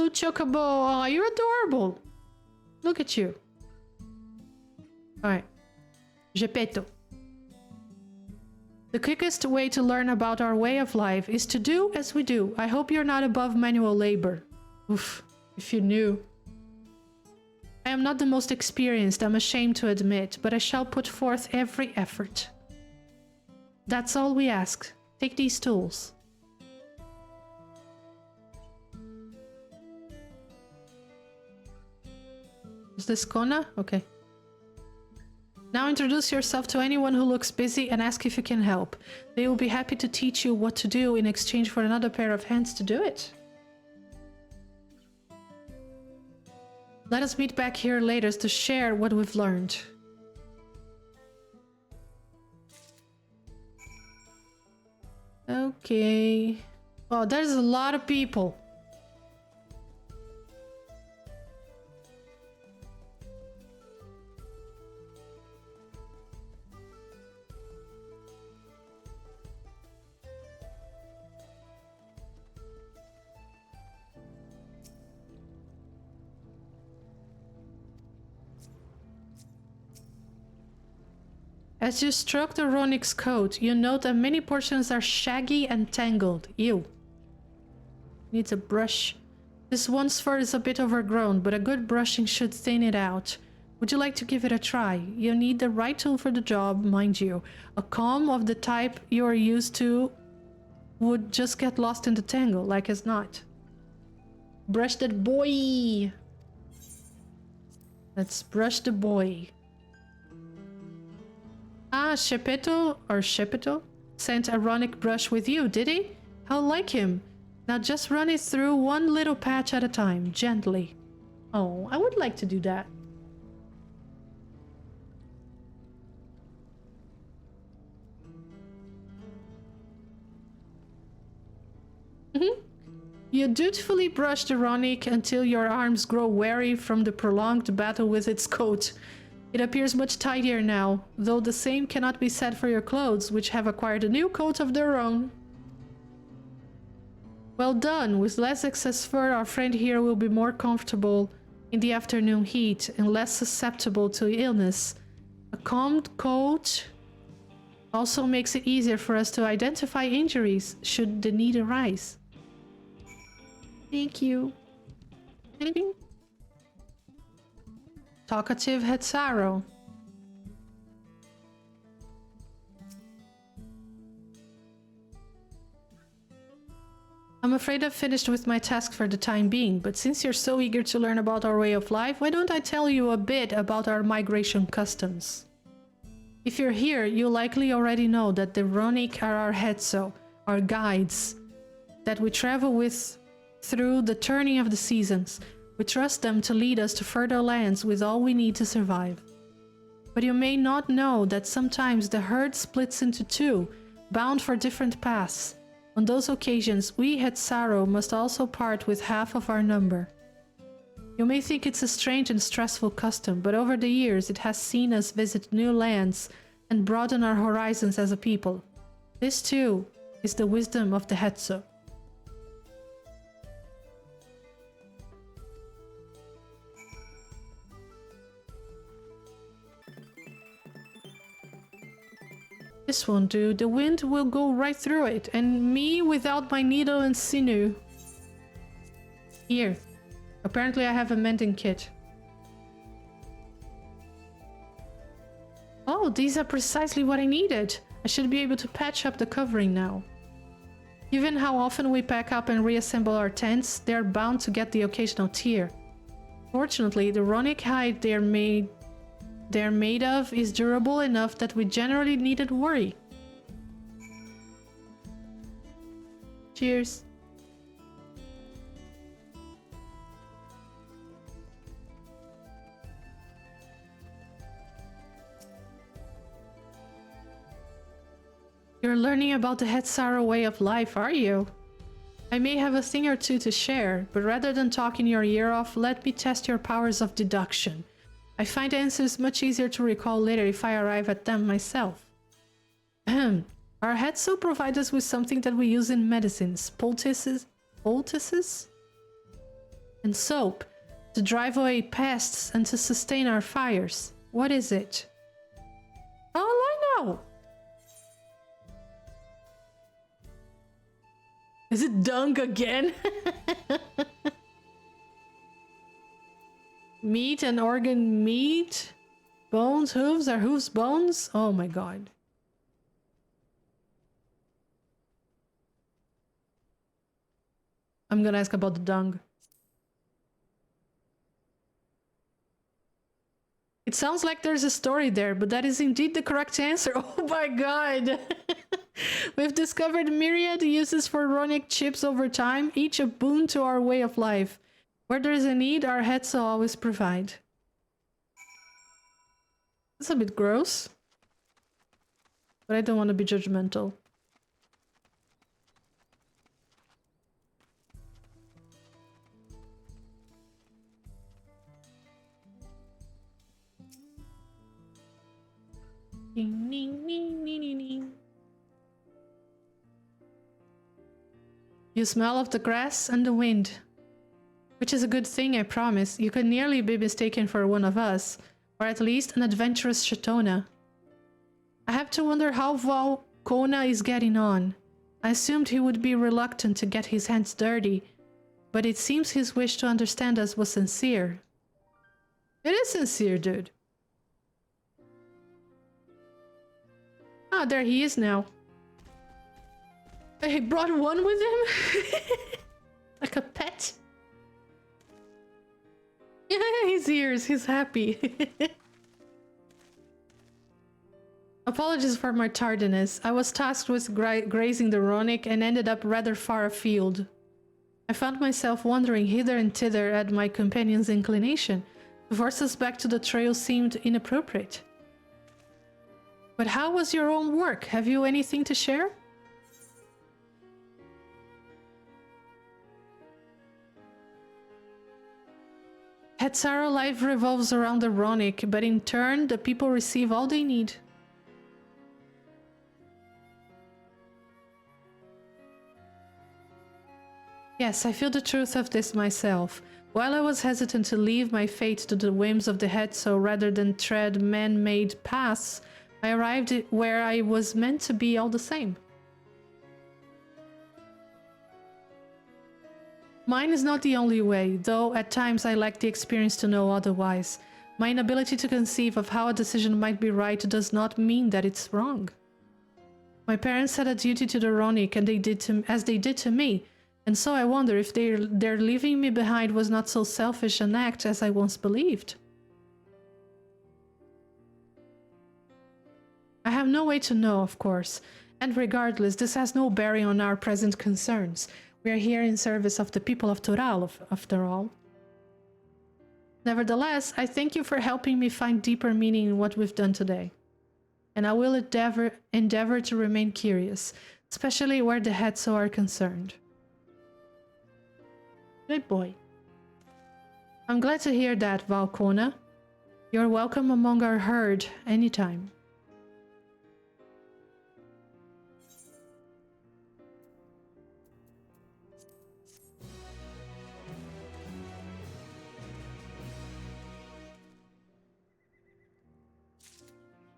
you, Chocobo. Oh, you're adorable. Look at you. Alright. Geppetto. The quickest way to learn about our way of life is to do as we do. I hope you're not above manual labor. Oof, if you knew. I am not the most experienced, I'm ashamed to admit, but I shall put forth every effort. That's all we ask. Take these tools. Is this Kona? Okay. Now introduce yourself to anyone who looks busy and ask if you can help. They will be happy to teach you what to do in exchange for another pair of hands to do it. Let us meet back here later to share what we've learned. Okay. Oh, there's a lot of people. As you stroke the Ronik's coat, you note that many portions are shaggy and tangled. Ew. Needs a brush. This one's fur is a bit overgrown, but a good brushing should thin it out. Would you like to give it a try? You need the right tool for the job, mind you. A comb of the type you are used to would just get lost in the tangle, like as not. Brush that boy! Let's brush the boy. Ah, Shepetto sent a Ronic brush with you, did he? How like him. Now just run it through one little patch at a time, gently. Oh, I would like to do that. You dutifully brush the Ronic until your arms grow weary from the prolonged battle with its coat. It appears much tidier now, though the same cannot be said for your clothes, which have acquired a new coat of their own. Well done. With less excess fur, our friend here will be more comfortable in the afternoon heat and less susceptible to illness. A combed coat also makes it easier for us to identify injuries should the need arise. Thank you. Anything? Talkative Hetsaro. I'm afraid I've finished with my task for the time being, but since you're so eager to learn about our way of life, why don't I tell you a bit about our migration customs? If you're here, you likely already know that the Ronic are our Hetso, our guides, that we travel with through the turning of the seasons. We trust them to lead us to further lands with all we need to survive. But you may not know that sometimes the herd splits into two, bound for different paths. On those occasions, we Hetsaro must also part with half of our number. You may think it's a strange and stressful custom, but over the years it has seen us visit new lands and broaden our horizons as a people. This too is the wisdom of the Hetso. This won't do. The wind will go right through it, and me without my needle and sinew. Here. Apparently I have a mending kit. Oh, these are precisely what I needed. I should be able to patch up the covering now. Given how often we pack up and reassemble our tents, they are bound to get the occasional tear. Fortunately, the Ronic hide they're made of is durable enough that we generally needn't worry. Cheers. You're learning about the Hetsaro way of life, are you? I may have a thing or two to share, but rather than talking your ear off, let me test your powers of deduction. I find answers much easier to recall later if I arrive at them myself. Our Hetso provide us with something that we use in medicines. Poultices? And soap, to drive away pests and to sustain our fires. What is it? Oh, I know! Is it dung again? Meat and organ meat? Bones, hooves? Are hooves bones? Oh my god. I'm gonna ask about the dung. It sounds like there's a story there, but that is indeed the correct answer. Oh my god! We've discovered myriad uses for runic chips over time, each a boon to our way of life. Where there is a need, our heads will always provide. That's a bit gross. But I don't want to be judgmental. Ding, ding, ding, ding, ding, ding. You smell of the grass and the wind. Which is a good thing, I promise. You could nearly be mistaken for one of us. Or at least an adventurous Shatona. I have to wonder how Valkona is getting on. I assumed he would be reluctant to get his hands dirty. But it seems his wish to understand us was sincere. It is sincere, dude. Ah, there he is now. He brought one with him? Like a pet? Yeah, his ears, he's happy. Apologies for my tardiness. I was tasked with grazing the Ronic and ended up rather far afield. I found myself wandering hither and thither at my companion's inclination. To force us back to the trail seemed inappropriate. But how was your own work? Have you anything to share? Hetzaro life revolves around the Ronic, but in turn, the people receive all they need. Yes, I feel the truth of this myself. While I was hesitant to leave my fate to the whims of the Hetzo rather than tread man-made paths, I arrived where I was meant to be all the same. Mine is not the only way, though at times I lack the experience to know otherwise. My inability to conceive of how a decision might be right does not mean that it's wrong. My parents had a duty to the Ronic and as they did to me, and so I wonder if their leaving me behind was not so selfish an act as I once believed. I have no way to know, of course, and regardless, this has no bearing on our present concerns. We are here in service of the people of Tural, after all. Nevertheless, I thank you for helping me find deeper meaning in what we've done today. And I will endeavor to remain curious, especially where the Hetzo are concerned. Good boy. I'm glad to hear that, Valkona. You're welcome among our herd anytime.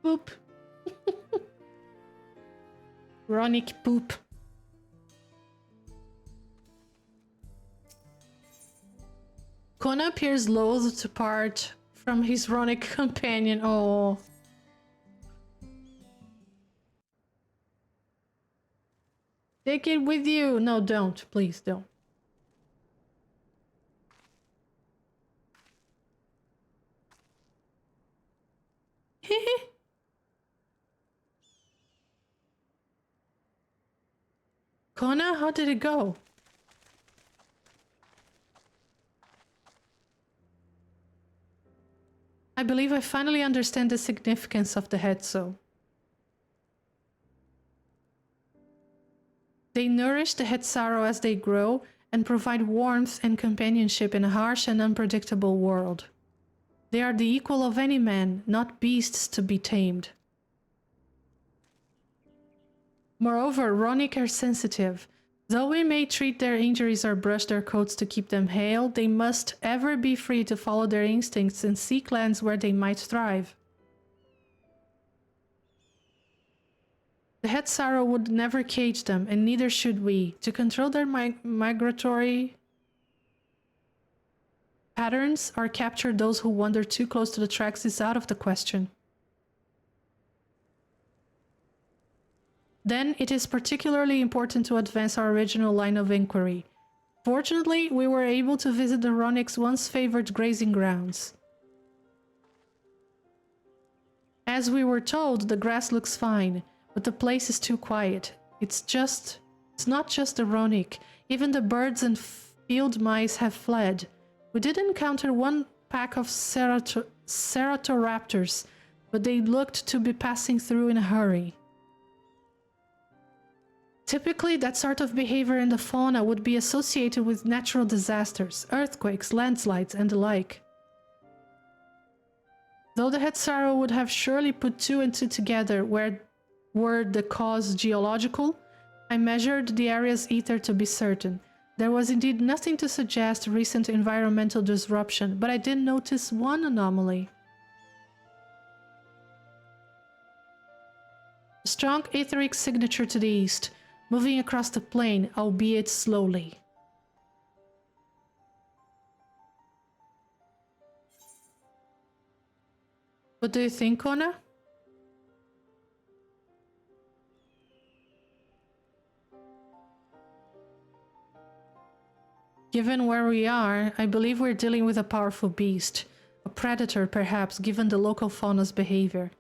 Poop. Ronic poop. Kona appears loath to part from his Ronic companion. Oh. Take it with you. No, don't. Please don't. Hehe. Kona, how did it go? I believe I finally understand the significance of the Hetzo. They nourish the Hetzaro as they grow and provide warmth and companionship in a harsh and unpredictable world. They are the equal of any man, not beasts to be tamed. Moreover, Ronic are sensitive. Though we may treat their injuries or brush their coats to keep them hale, they must ever be free to follow their instincts and seek lands where they might thrive. The head sorrow would never cage them, and neither should we. To control their migratory patterns or capture those who wander too close to the tracks is out of the question. Then it is particularly important to advance our original line of inquiry. Fortunately, we were able to visit the Ronik's once favored grazing grounds. As we were told, the grass looks fine, but the place is too quiet. It's not just the Ronik. Even the birds and field mice have fled. We did encounter one pack of Ceratoraptors, but they looked to be passing through in a hurry. Typically, that sort of behavior in the fauna would be associated with natural disasters, earthquakes, landslides, and the like. Though the head sorrow would have surely put two and two together were the cause geological, I measured the area's ether to be certain. There was indeed nothing to suggest recent environmental disruption, but I did notice one anomaly. A strong etheric signature to the east, moving across the plain, albeit slowly. What do you think, Kona? Given where we are, I believe we're dealing with a powerful beast. A predator, perhaps, given the local fauna's behavior.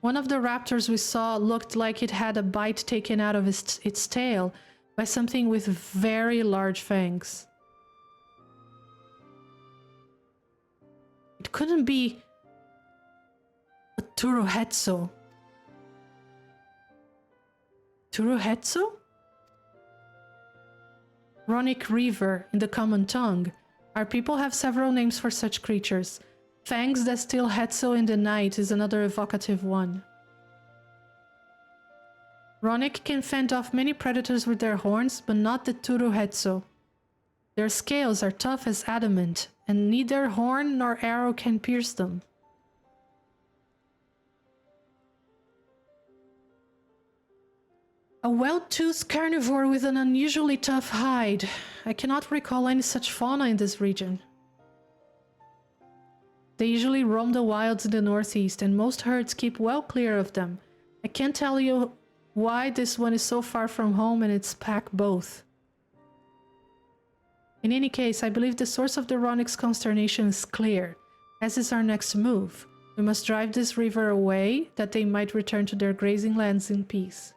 One of the raptors we saw looked like it had a bite taken out of its tail by something with very large fangs. It couldn't be a Turohetsu. Turohetsu? Ronik Reaver in the common tongue. Our people have several names for such creatures. Fangs that steal Hetsu in the night is another evocative one. Ronik can fend off many predators with their horns, but not the Turohetsu. Their scales are tough as adamant, and neither horn nor arrow can pierce them. A well-toothed carnivore with an unusually tough hide. I cannot recall any such fauna in this region. They usually roam the wilds in the northeast, and most herds keep well clear of them. I can't tell you why this one is so far from home and its pack both. In any case, I believe the source of the Ronik's consternation is clear, as is our next move. We must drive this river away, that they might return to their grazing lands in peace.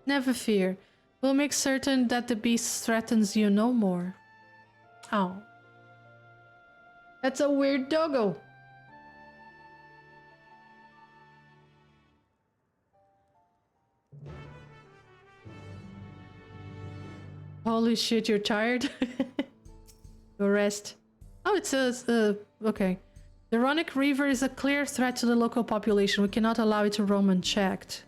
Never fear. We'll make certain that the beast threatens you no more. Oh. That's a weird doggo. Holy shit, you're tired? Go rest. Oh, it says, okay. The Ronik River is a clear threat to the local population. We cannot allow it to roam unchecked.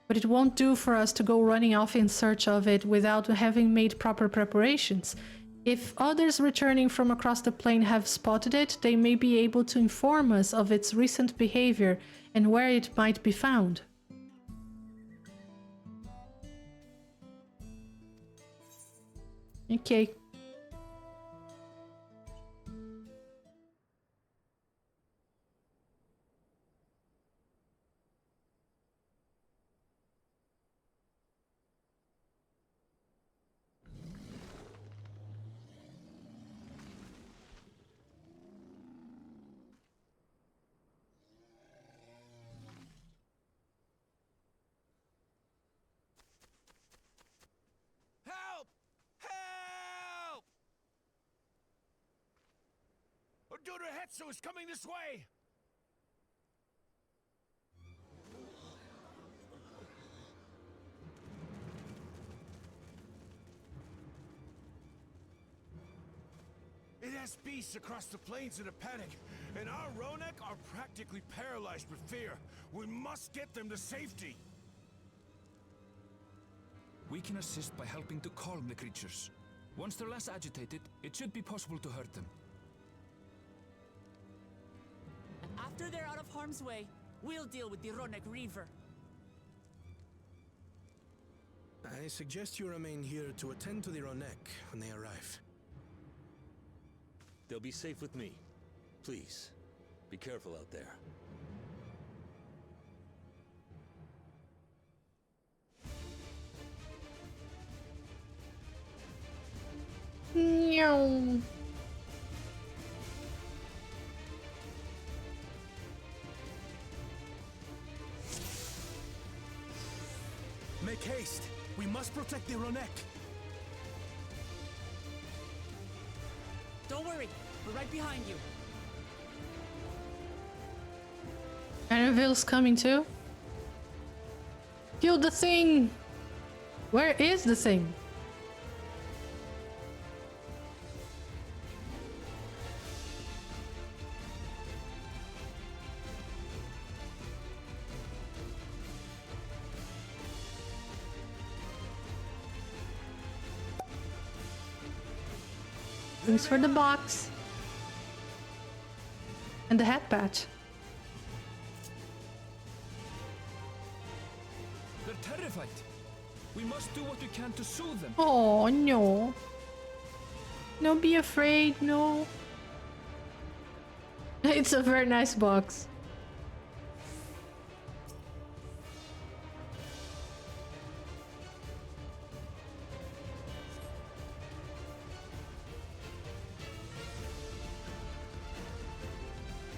But it won't do for us to go running off in search of it without having made proper preparations. If others returning from across the plain have spotted it, they may be able to inform us of its recent behavior and where it might be found. Okay. Hetsu is coming this way! mass beasts across the plains in a panic, and our Ronek are practically paralyzed with fear. We must get them to safety. We can assist by helping to calm the creatures. Once they're less agitated, it should be possible to hurt them. And after they're out of harm's way, we'll deal with the Ronek Reaver. I suggest you remain here to attend to the Ronek when they arrive. They'll be safe with me. Please, be careful out there. Meow. Make haste! We must protect the Ronek! Don't worry, we're right behind you. Annabelle's coming too. Kill the thing! Where is the thing? Thanks for the box. And the hat patch. They're terrified. We must do what we can to soothe them. Oh no. No, be afraid, no. It's a very nice box.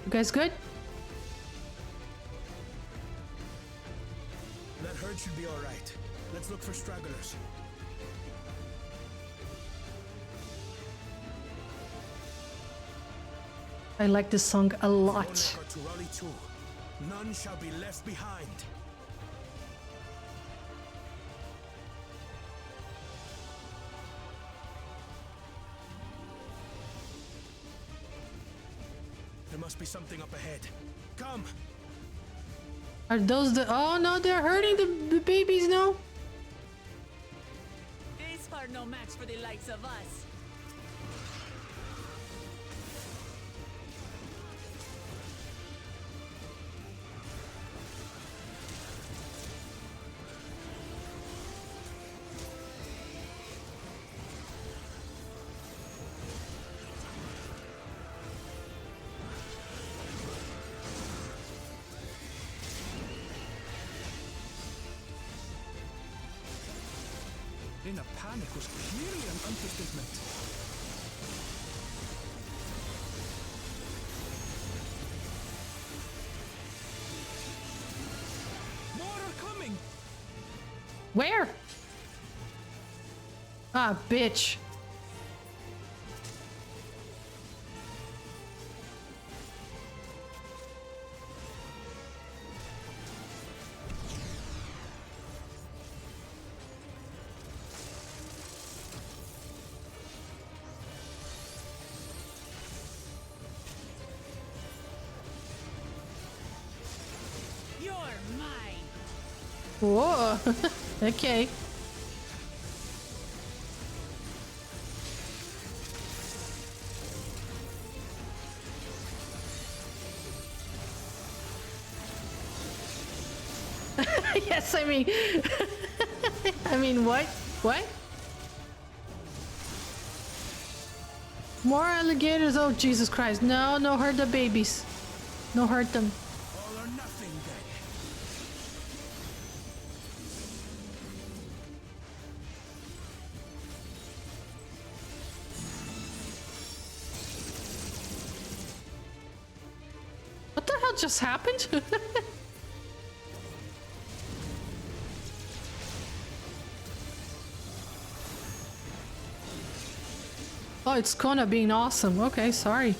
You guys good? That herd should be alright. Let's look for stragglers. I like this song a lot. Ronek are to rally too. None shall be left behind. There must be something up ahead. Come! Are those the... Oh no, they're hurting the babies now. These are no match for the likes of us. In a panic was clearly an understatement. More are coming! Where? Ah, bitch. You're mine. Whoa. Okay. Yes, I mean... I mean, what? What? More alligators? Oh, Jesus Christ. No, no, hurt the babies. No, hurt them. All or nothing then. What the hell just happened? Oh, it's Kona being awesome. Okay, sorry.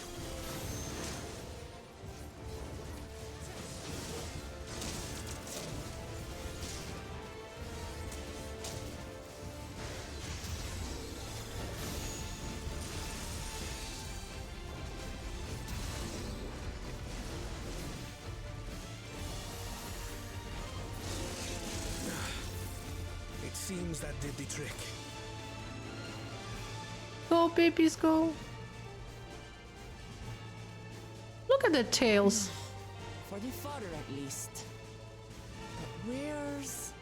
seems that did the trick. Go, babies, go. Look at the tails. For the fodder, at least. But where's...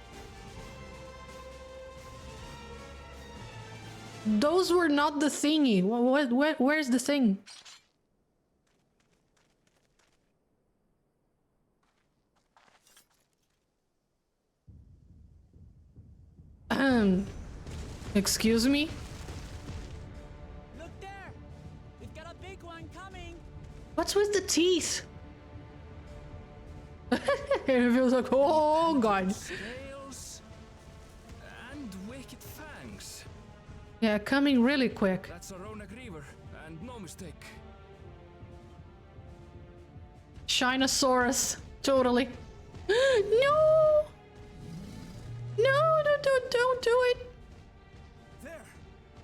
Those were not the thingy. Where's the thing? Excuse me? Look there! We've got a big one coming! What's with the teeth? It feels like, oh god. Scales and wicked fangs. Yeah, coming really quick. That's a Ronak Reaver, and no mistake. Shinosaurus. Totally. No! No, don't do it. There!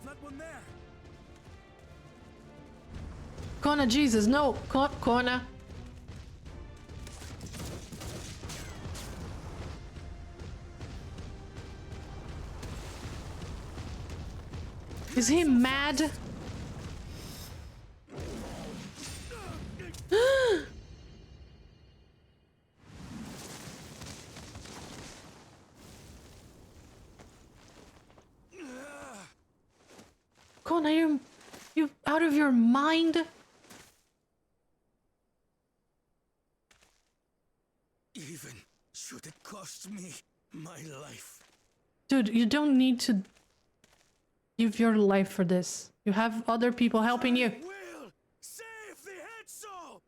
That one there! Kona, Jesus, no. Kona. Is he mad? Kona, you out of your mind? Even should it cost me my life. Dude, you don't need to give your life for this. You have other people helping you. Will save the head soul.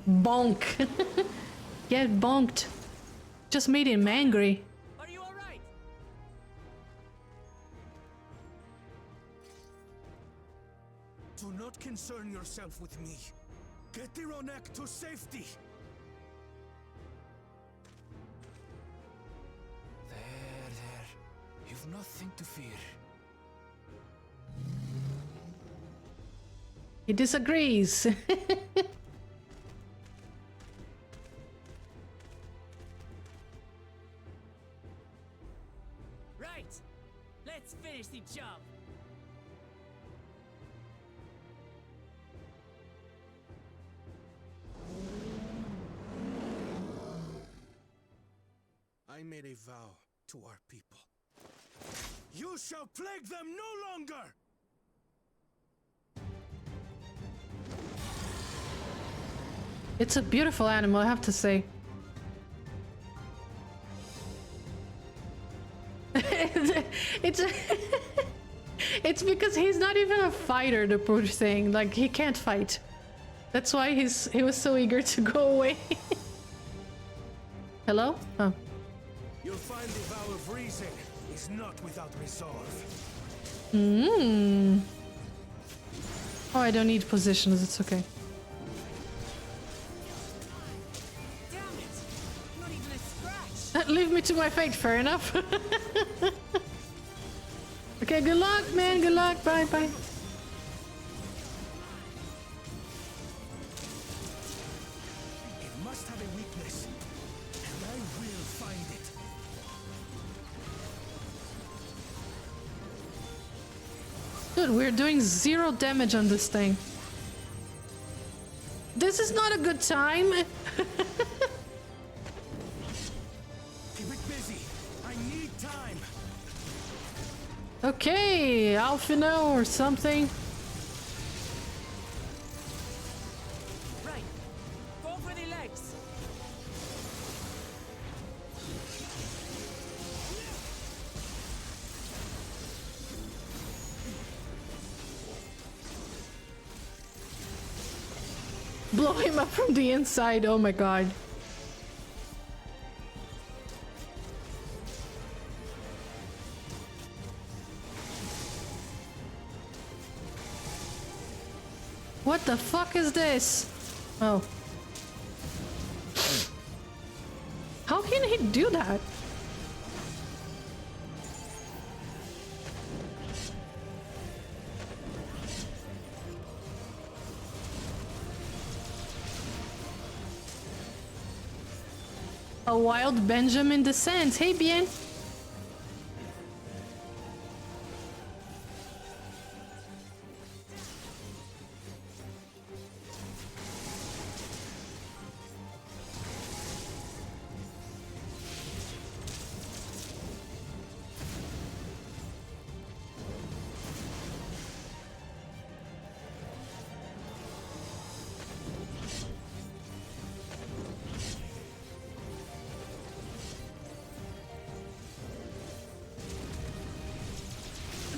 Bonk. Get bonked. Just made him angry. Are you alright? Do not concern yourself with me. Get the Ronek to safety. There. You've nothing to fear. He disagrees. Right! Let's finish the job! I made a vow to our people. You shall plague them no longer! It's a beautiful animal, I have to say. it's it's because he's not even a fighter, the poor thing. Like, he can't fight. That's why he was so eager to go away. Hello? Oh. You'll find the vow of reason is not without resolve. Oh, I don't need positions, it's okay. Damn it! Not even a scratch! Leave me to my fate, fair enough. Okay, good luck, man, good luck, bye, bye. It must have a weakness, and I will find it. Dude, we're doing 0 damage on this thing. This is not a good time. Keep it busy. I need time. Okay, Alphino or something. Right! Go for the legs! Blow him up from the inside, oh my god. What the fuck is this? Oh. How can he do that? A wild Benjamin descends. Hey, Bien.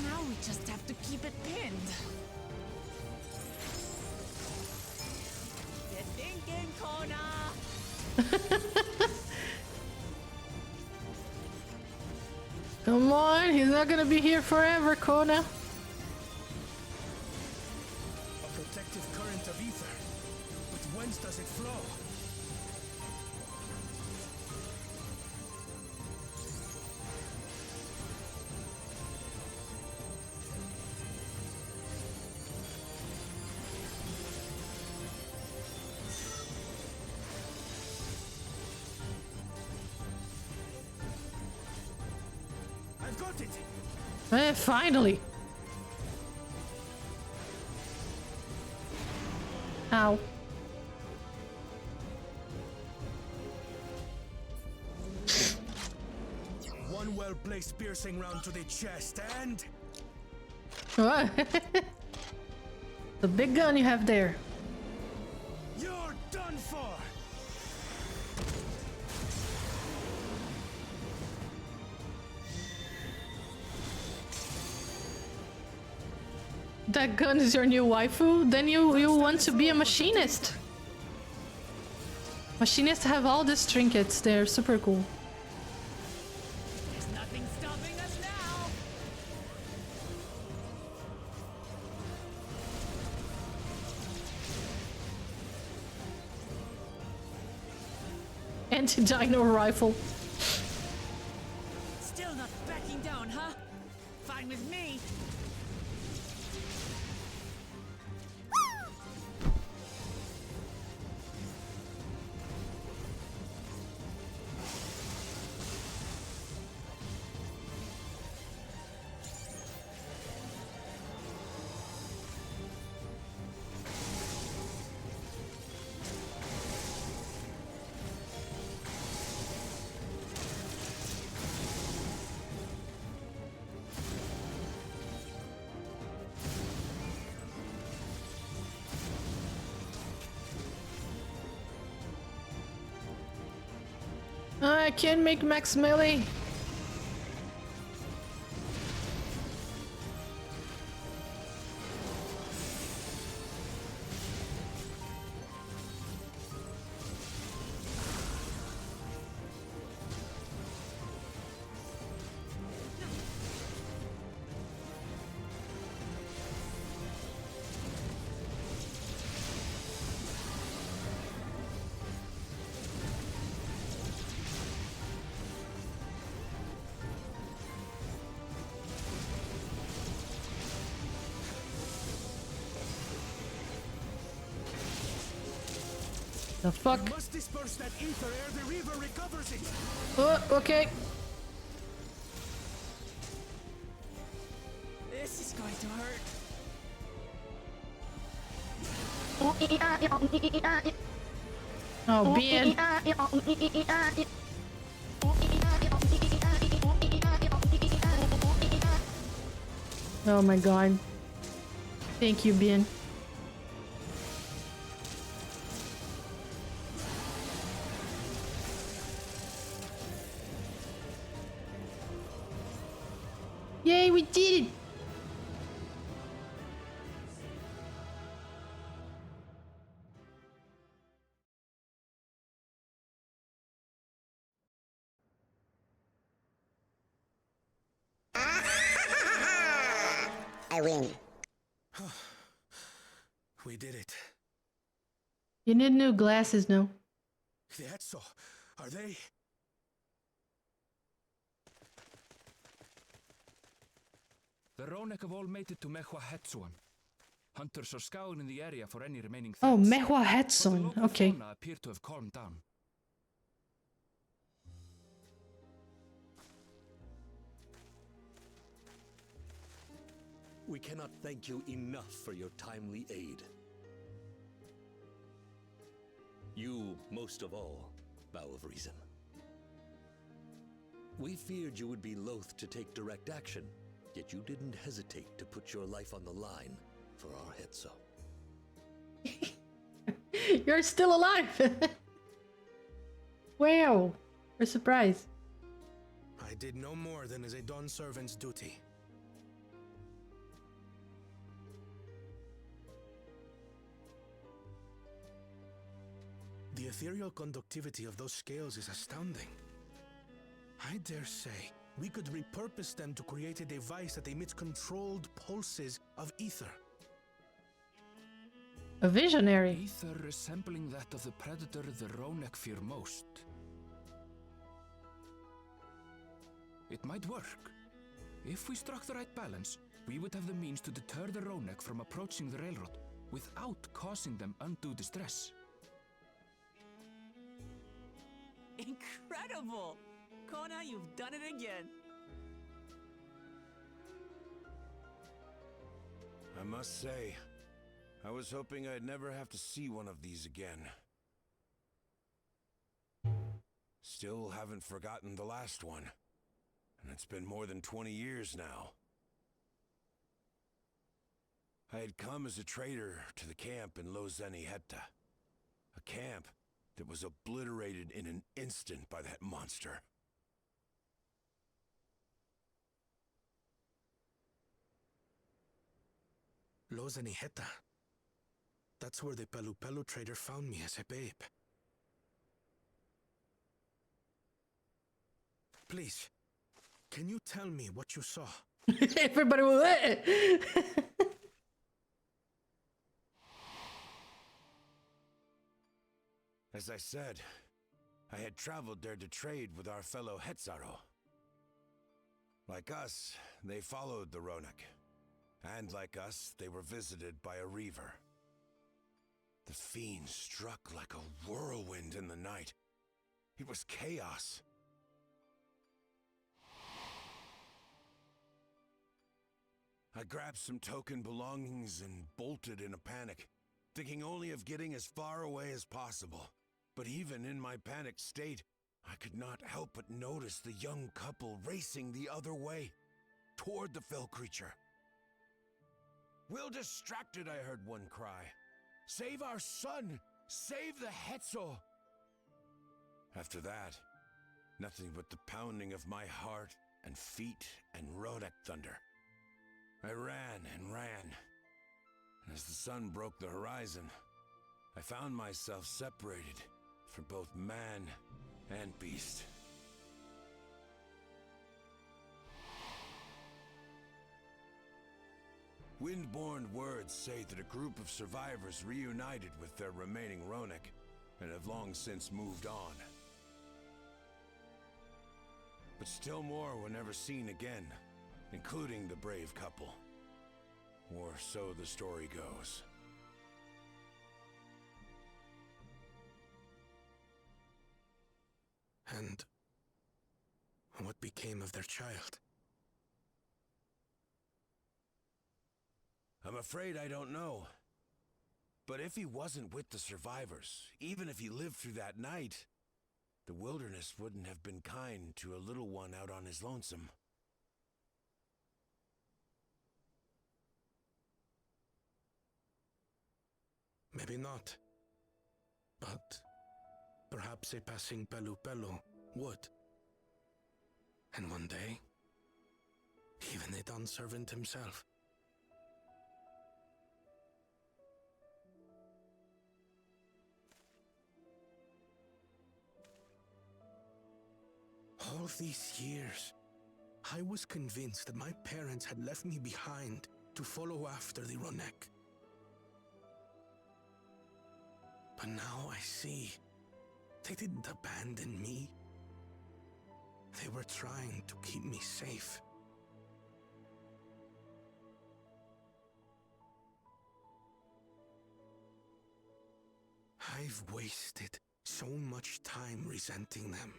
Now we just have to keep it pinned. Get thinking, Kona! Come on, he's not gonna be here forever, Kona. A protective current of ether. But whence does it flow? I've got it! Finally. Ow. One well-placed piercing round to the chest, and... What? The big gun you have there. you're done for! That gun is your new waifu? Then you want to be a machinist. Machinists have all these trinkets. They're super cool. There's nothing stopping us now! Anti-dino rifle. Still not backing down, huh? Fine with me. I can't make max melee. The fuck? You must disperse that ether ere the river recovers it! Oh, okay. This is going to hurt. Oh, Bien. Oh my god. Thank you, Bien. Yay, we did it! I win. We did it. You need new glasses now. That's so. Are they? The Ronek have all made it to Mehua Hetsuan. Hunters are scouring the area for any remaining Oh, threats. Mehua But the Hetson. local Okay. fauna appear to have calmed down. We cannot thank you enough for your timely aid. You, most of all, Bow of Reason. We feared you would be loath to take direct action, yet you didn't hesitate to put your life on the line for our Hetzo. You're still alive! Wow! We're surprised. I did no more than is a Dawn servant's duty. The ethereal conductivity of those scales is astounding. I dare say we could repurpose them to create a device that emits controlled pulses of ether. A visionary. Ether resembling that of the predator the Ronek fear most. It might work. If we struck the right balance, we would have the means to deter the Ronek from approaching the railroad without causing them undue distress. Incredible! Kona, you've done it again. I must say, I was hoping I'd never have to see one of these again. Still haven't forgotten the last one. And it's been more than 20 years now. I had come as a trader to the camp in Lozeni Hetta. A camp that was obliterated in an instant by that monster. Lozeni Hetta. That's where the Pelu Pelu trader found me as a babe. Please, can you tell me what you saw? Everybody will. As I said, I had traveled there to trade with our fellow Hetzaro. Like us, they followed the Ronek. And like us, they were visited by a reaver. The fiend struck like a whirlwind in the night. It was chaos. I grabbed some token belongings and bolted in a panic, thinking only of getting as far away as possible. But even in my panicked state, I could not help but notice the young couple racing the other way, toward the fell creature. "We're distracted," I heard one cry. "Save our son! Save the Hetzo!" After that, nothing but the pounding of my heart and feet and Ronek thunder. I ran and ran, and as the sun broke the horizon, I found myself separated from both man and beast. Windborne words say that a group of survivors reunited with their remaining Ronek and have long since moved on. But still more were never seen again, including the brave couple. Or so the story goes. And what became of their child? I'm afraid I don't know. But if he wasn't with the survivors, even if he lived through that night, the wilderness wouldn't have been kind to a little one out on his lonesome. Maybe not. But perhaps a passing Pelu Pelu would. And one day, even a Dawn servant himself. All these years, I was convinced that my parents had left me behind to follow after the Ronek. But now I see, they didn't abandon me. They were trying to keep me safe. I've wasted so much time resenting them,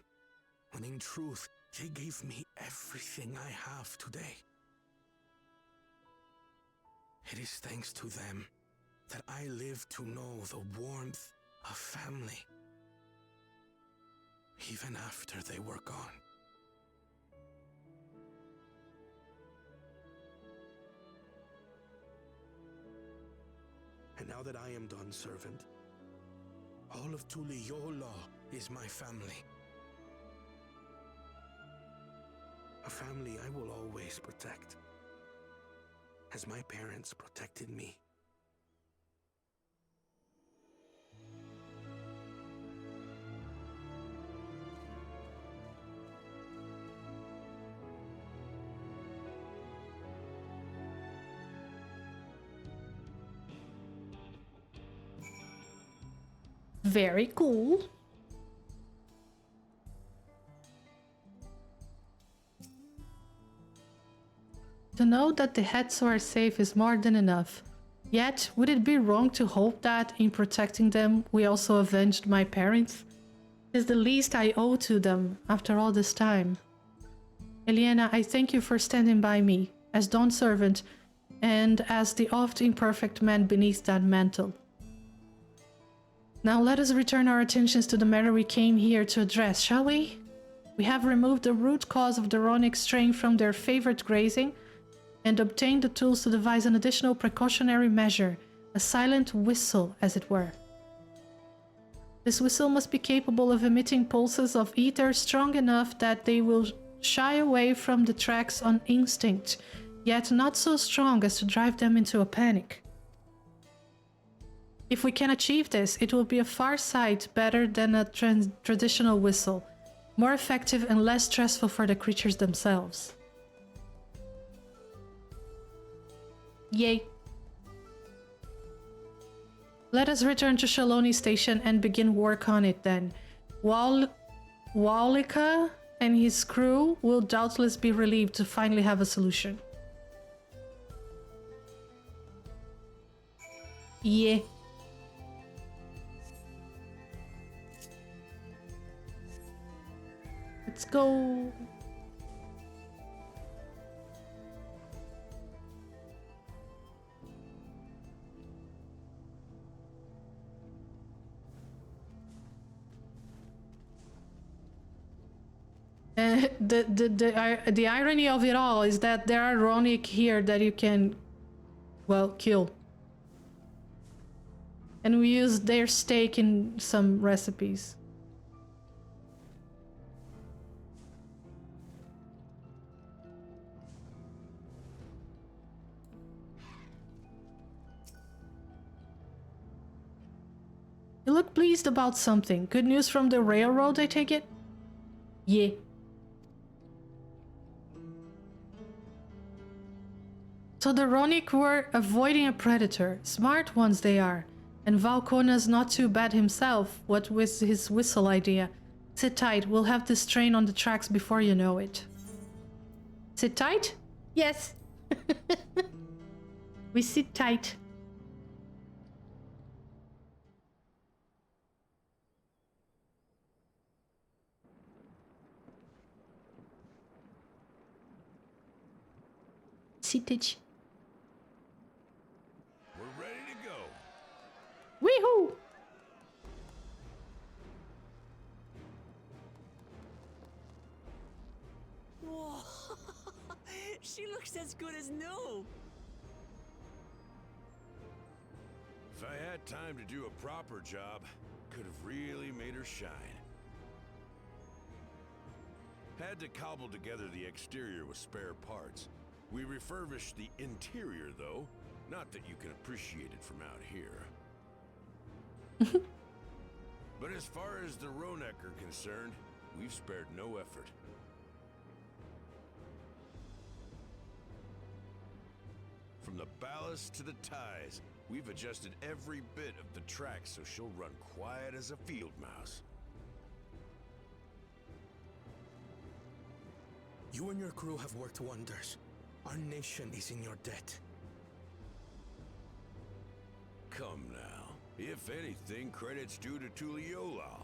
when in truth, they gave me everything I have today. It is thanks to them that I live to know the warmth of family, even after they were gone. And now that I am done, servant, all of Tuliyola is my family. A family I will always protect, as my parents protected me. Very cool. To know that the Hetso are safe is more than enough. Yet, would it be wrong to hope that, in protecting them, we also avenged my parents? It is the least I owe to them, after all this time. Eliana, I thank you for standing by me, as Dawn's servant, and as the oft imperfect man beneath that mantle. Now let us return our attentions to the matter we came here to address, shall we? We have removed the root cause of the Ronic straying from their favorite grazing, and obtained the tools to devise an additional precautionary measure, a silent whistle, as it were. This whistle must be capable of emitting pulses of ether strong enough that they will shy away from the tracks on instinct, yet not so strong as to drive them into a panic. If we can achieve this, it will be a far sight better than a traditional whistle, more effective and less stressful for the creatures themselves. Yay. Let us return to Shaloni Station and begin work on it then. Walika and his crew will doubtless be relieved to finally have a solution. Yeah. Let's go. The irony of it all is that there are Ronic here that you can, well, kill. And we use their steak in some recipes. You look pleased about something. Good news from the railroad, I take it? Yeah. So the Ronic were avoiding a predator. Smart ones they are. And Valkona's not too bad himself, what with his whistle idea. Sit tight, we'll have this train on the tracks before you know it. Sit tight? Yes. We sit tight. Sitage. We're ready to go. Weehoo! Whoa. She looks as good as new. If I had time to do a proper job, could have really made her shine. Had to cobble together the exterior with spare parts. We refurbished the interior, though. Not that you can appreciate it from out here. But as far as the Ronek are concerned, we've spared no effort. From the ballast to the ties, we've adjusted every bit of the track so she'll run quiet as a field mouse. You and your crew have worked wonders. Our nation is in your debt. Come now. If anything, credit's due to Tuliyola.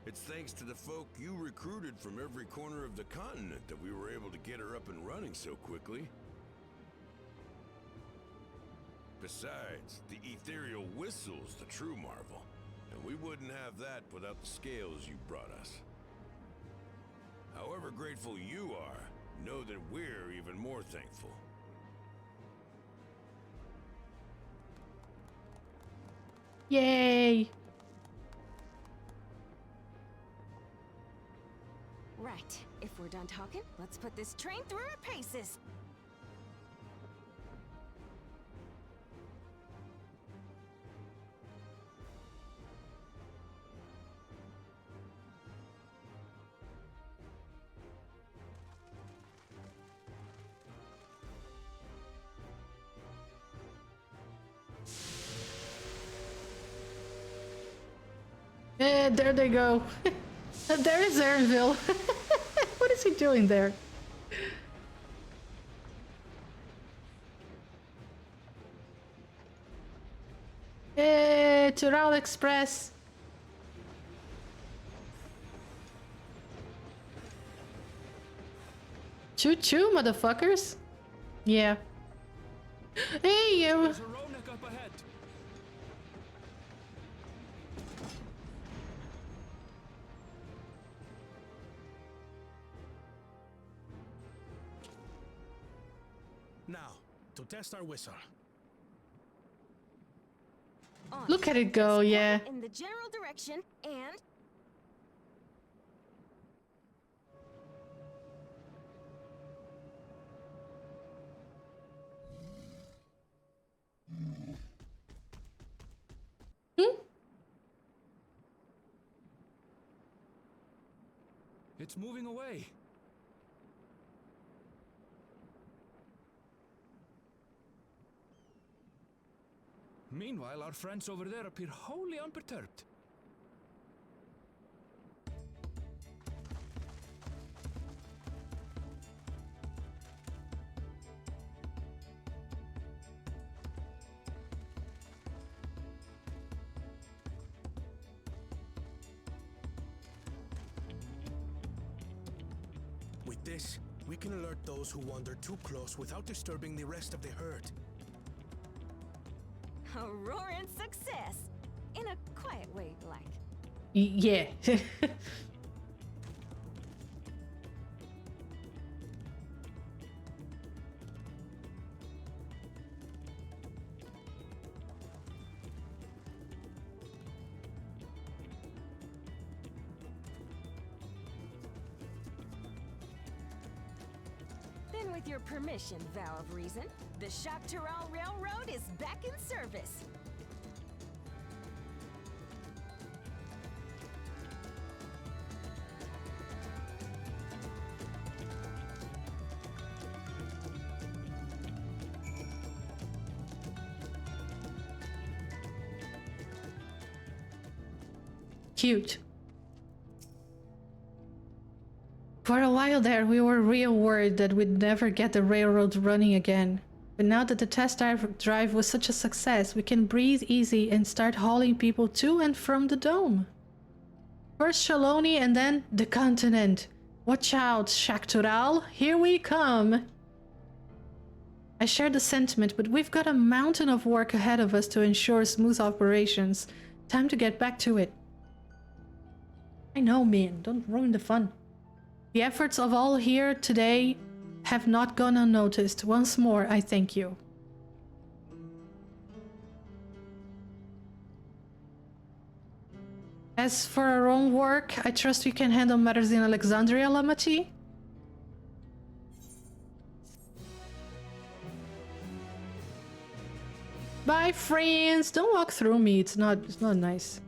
It's thanks to the folk you recruited from every corner of the continent that we were able to get her up and running so quickly. Besides, the ethereal whistle's the true marvel, and we wouldn't have that without the scales you brought us. However grateful you are, know that we're even more thankful. Yay! Right. If we're done talking, let's put this train through our paces. There they go. There is Aaronville. What is he doing there? Tural Express. Choo-choo, motherfuckers. Yeah. Hey, you. There's a Ronek up ahead. Now, to test our whistle. On. Look at it go, yeah. In the general direction, and It's moving away. Meanwhile, our friends over there appear wholly unperturbed. With this, we can alert those who wander too close without disturbing the rest of the herd. a roaring success. In a quiet way, like. Yeah. Then with your permission, Vow of Reason, the Shaktaral Railroad is back in service. Cute. For a while there, we were real worried that we'd never get the railroad running again. But now that the test drive was such a success, we can breathe easy and start hauling people to and from the dome. First Shaloni and then the continent. Watch out, Shaktural, here we come! I share the sentiment, but we've got a mountain of work ahead of us to ensure smooth operations. Time to get back to it. I know, man, don't ruin the fun. The efforts of all here today have not gone unnoticed. Once more, I thank you. As for our own work, I trust we can handle matters in Alexandria, Lamati? Bye, friends! Don't walk through me, it's not nice.